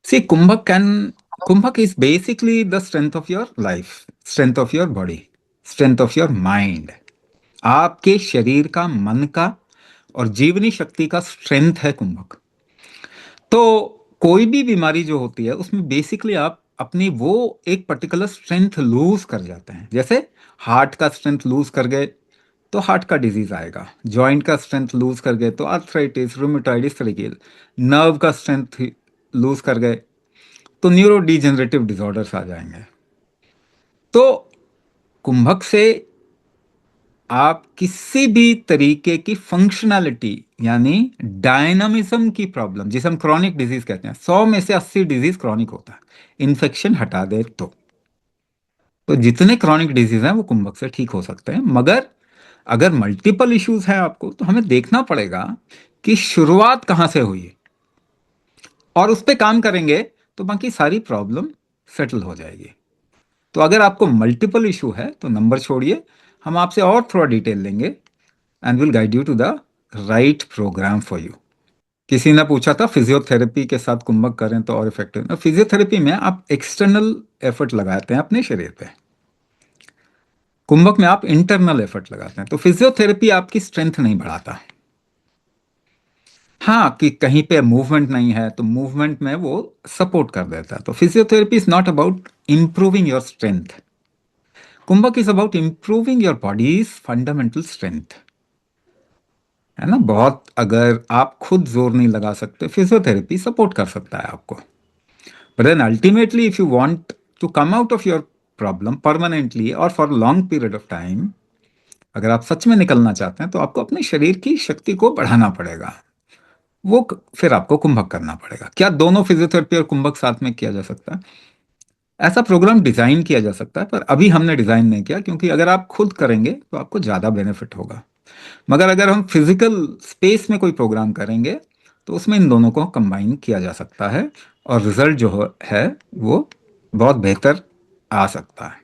See, Kumbhak is basically the strength of your life, strength of your body, strength of your mind. आपके शरीर का, मन का और जीवनी शक्ति का स्ट्रेंथ है कुंभक। तो कोई भी बीमारी जो होती है उसमें बेसिकली आप अपनी वो एक पर्टिकुलर स्ट्रेंथ लूज कर जाते हैं। जैसे हार्ट का स्ट्रेंथ लूज कर गए तो हार्ट का डिजीज आएगा, जॉइंट का स्ट्रेंथ लूज कर गए तो आर्थराइटिस, रूमेटॉइड, इस तरीके। नर्व का स्ट्रेंथ लूज कर गए तो न्यूरो डिजेनरेटिव डिसऑर्डर्स आ जाएंगे। तो कुंभक से आप किसी भी तरीके की फंक्शनैलिटी यानी डायनामिज्म की प्रॉब्लम, जिसे हम क्रॉनिक डिजीज कहते हैं, 100 में से 80 डिजीज क्रॉनिक होता है, इन्फेक्शन हटा दे तो जितने क्रॉनिक डिजीज हैं वो कुंभक से ठीक हो सकते हैं। मगर अगर मल्टीपल इश्यूज हैं आपको तो हमें देखना पड़ेगा कि शुरुआत कहां से हुई है, और उस पर काम करेंगे तो बाकी सारी प्रॉब्लम सेटल हो जाएगी। तो अगर आपको मल्टीपल इशू है तो नंबर छोड़िए, हम आपसे और थोड़ा डिटेल लेंगे and will guide you to the right programme for you. किसी ने पूछा था फिजियोथेरेपी के साथ कुंभक करें तो और इफेक्टिव। फिजियोथेरेपी में आप एक्सटर्नल एफर्ट लगाते हैं अपने शरीर पे, कुंभक में आप इंटरनल एफर्ट लगाते हैं। तो फिजियोथेरेपी आपकी स्ट्रेंथ नहीं बढ़ाता। हाँ, कि कहीं पे मूवमेंट नहीं है तो मूवमेंट में वो सपोर्ट कर देता है। तो physiotherapy is not about improving your strength, kumbhak is about improving your body's fundamental strength. है ना, बहुत अगर आप खुद जोर नहीं लगा सकते फिजियोथेरेपी सपोर्ट कर सकता है आपको। But then ultimately if you want to come out of your problem permanently और for long period of time, अगर आप सच में निकलना चाहते हैं तो आपको अपने शरीर की शक्ति को बढ़ाना पड़ेगा। फिर आपको कुंभक करना पड़ेगा। क्या दोनों फिजियोथेरेपी और कुंभक साथ में किया जा सकता है? ऐसा प्रोग्राम डिजाइन किया जा सकता है, पर अभी हमने डिजाइन नहीं किया, क्योंकि अगर आप खुद करेंगे तो आपको ज्यादा बेनिफिट होगा। मगर अगर हम फिजिकल स्पेस में कोई प्रोग्राम करेंगे तो उसमें इन दोनों को कंबाइन किया जा सकता है और रिजल्ट जो है वो बहुत बेहतर आ सकता है।